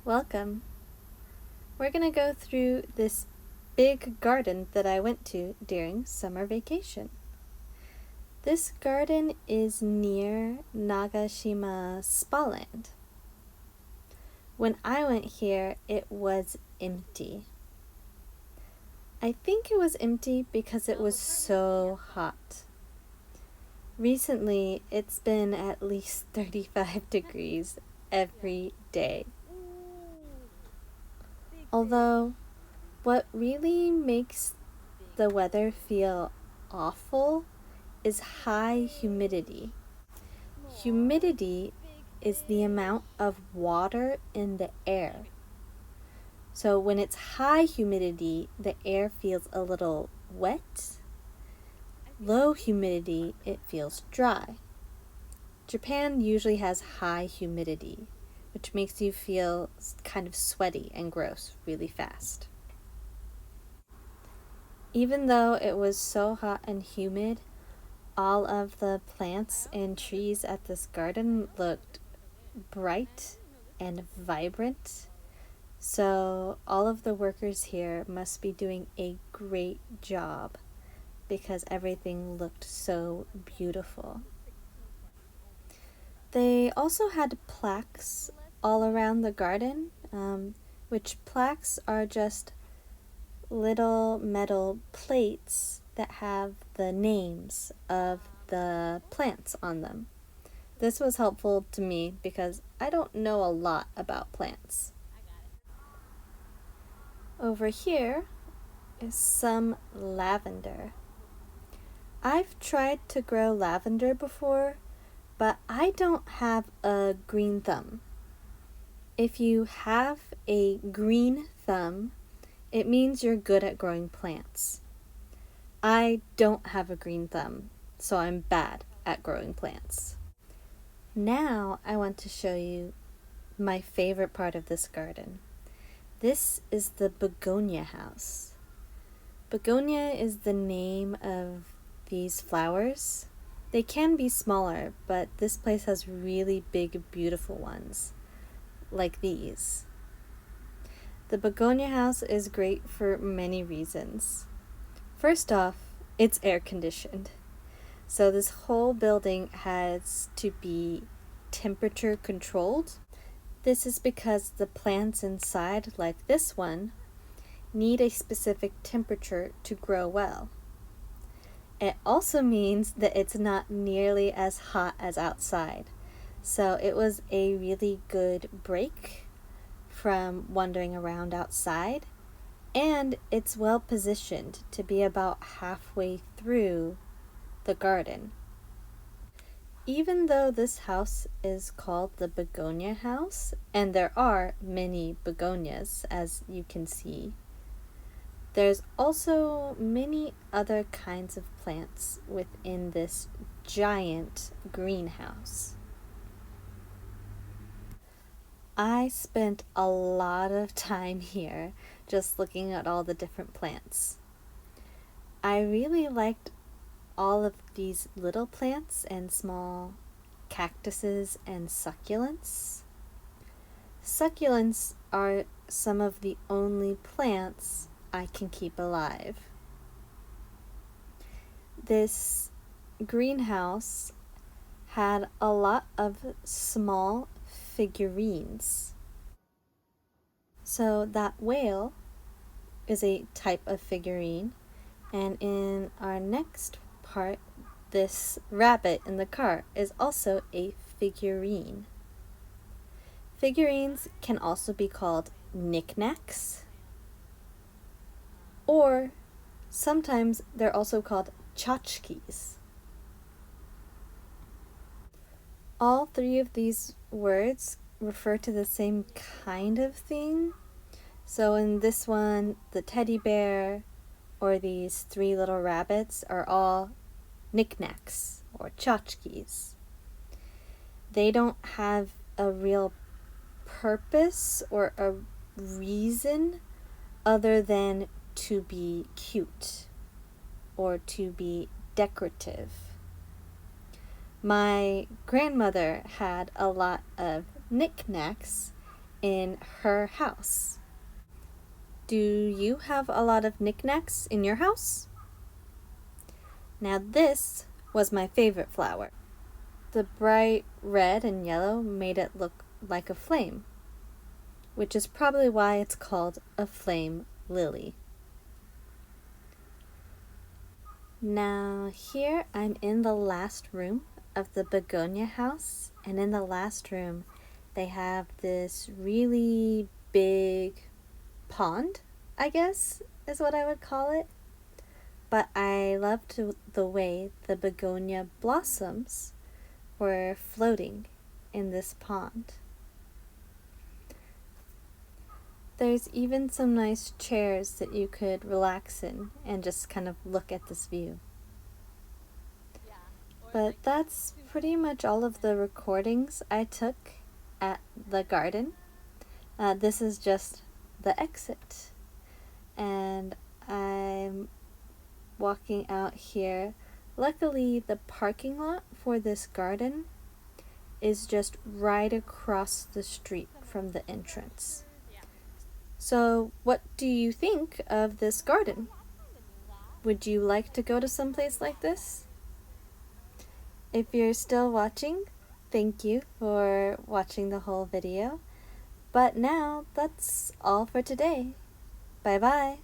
Welcome. We're going to go through this big garden that I went to during summer vacation. This garden is near Nagashima Spaland. When I went here, it was empty. I think it was empty because it was so hot. Recently, it's been at least 35 degrees every day. Although, what really makes the weather feel awful is high humidity. Humidity is the amount of water in the air. So when it's high humidity, the air feels a little wet. Low humidity, it feels dry. Japan usually has high humidity, which makes you feel kind of sweaty and gross really fast. Even though it was so hot and humid, all of the plants and trees at this garden looked bright and vibrant. So all of the workers here must be doing a great job because everything looked so beautiful. They also had plaques all around the garden, which plaques are just little metal plates that have the names of the plants on them. This was helpful to me because I don't know a lot about plants. Over here is some lavender. I've tried to grow lavender before, but I don't have a green thumb. If you have a green thumb, it means you're good at growing plants. I don't have a green thumb, so I'm bad at growing plants. Now I want to show you my favorite part of this garden. This is the begonia house. Begonia is the name of these flowers. They can be smaller, but this place has really big, beautiful ones, like these. The begonia house is great for many reasons. First off, it's air conditioned. So this whole building has to be temperature controlled. This is because the plants inside, like this one, need a specific temperature to grow well. It also means that it's not nearly as hot as outside. So it was a really good break from wandering around outside, and it's well positioned to be about halfway through the garden. Even though this house is called the begonia house, and there are many begonias, as you can see, there's also many other kinds of plants within this giant greenhouse. I spent a lot of time here just looking at all the different plants. I really liked all of these little plants and small cactuses and succulents. Succulents are some of the only plants I can keep alive. This greenhouse had a lot of small figurines. So that whale is a type of figurine, and in our next part, this rabbit in the car is also a figurine. Figurines can also be called knickknacks, or sometimes they're also called tchotchkes. All three of these words refer to the same kind of thing. So in this one, the teddy bear or these three little rabbits are all knickknacks or tchotchkes. They don't have a real purpose or a reason other than to be cute or to be decorative. My grandmother had a lot of knickknacks, in her house. Do you have a lot of knickknacks in your house? Now this was my favorite flower. The bright red and yellow made it look like a flame, which is probably why it's called a flame lily. Now here I'm in the last room of the begonia house, and in the last room they have this really big pond, I guess is what I would call it. But I loved the way the begonia blossoms were floating in this pond. There's even some nice chairs that you could relax in and just kind of look at this view. But that's pretty much all of the recordings I took at the garden. This is just the exit. And I'm walking out here. Luckily, the parking lot for this garden is just right across the street from the entrance. So, what do you think of this garden? Would you like to go to some place like this? If you're still watching, thank you for watching the whole video. But now, that's all for today. Bye bye.